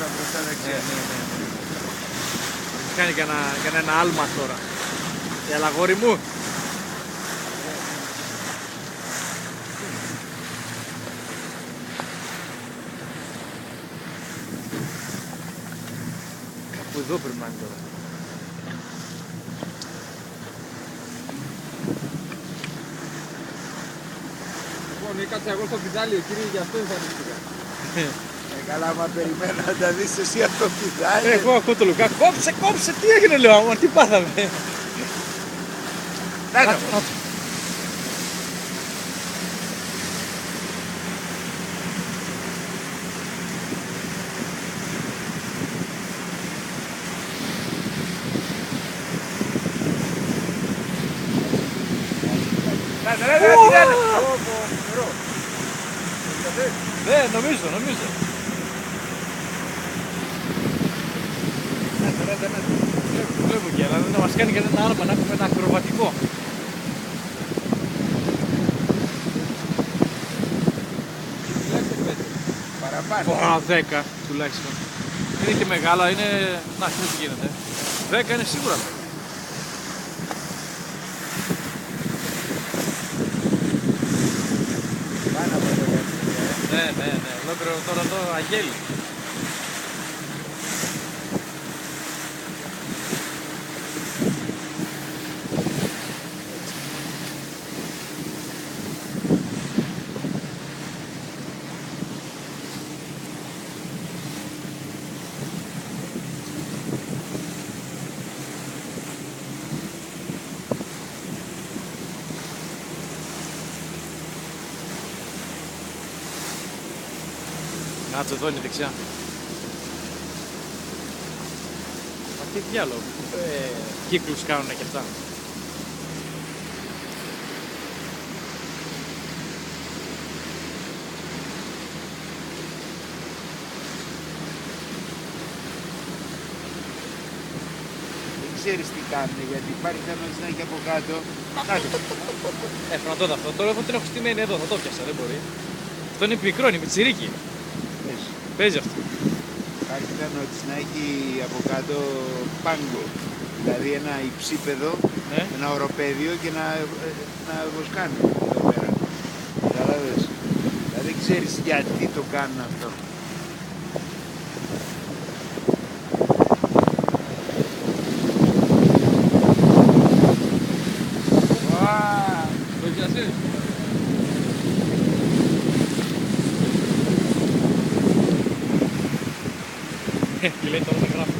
τώρα μπροστά δεξιά. Ναι. Κάνει κανένα άλμα τώρα. Έλα αγόρι μου. Κάπου εδώ πρέπει να είναι τώρα. Λοιπόν, κάτσε εγώ στο πιδάλιο, κύριε, γι' αυτό εμφανίστηκα. Καλά, άμα περιμένω να τα δεις εσύ από το πιδάλι. Εγώ ακούω το Λουκά. Κόψε, τι έγινε λέω, άμα, τι πάθαμε. Να Ναι, νομίζω. Βλέπω και αλλά να μας κάνει κανένα άρμα, να έχουμε ένα ακροβατικό. παραπάνω. 10 τουλάχιστον. Δεν είναι και μεγάλα, είναι... Να, τι γίνεται. 10 είναι σίγουρα. Πάνω από το Ναι. Ολόκληρο τώρα εδώ αγέλη. Κάτσε εδώ είναι δεξιά. Μα τι διάλογο. Κύκλους κάνουνε και αυτά. Δεν ξέρεις τι κάνουν, γιατί υπάρχει κανόνας να έχει από κάτω. Έφερα τότε αυτό. Τώρα την έχω στημένη εδώ, θα το πιάσα, δεν μπορεί. Αυτό είναι μικρό, είναι μιτσιρίκι. Παίζει αυτό. Υπάρχει πιθανότητα να έχει από κάτω πάγκο. Δηλαδή ένα υψίπεδο, Ναι. ένα οροπέδιο και να βοσκάνει εδώ πέρα. Καταλάβες. Δηλαδή δεν ξέρεις γιατί το κάνουν αυτό. Το πιασες. Και λέει τώρα δεν γράφω.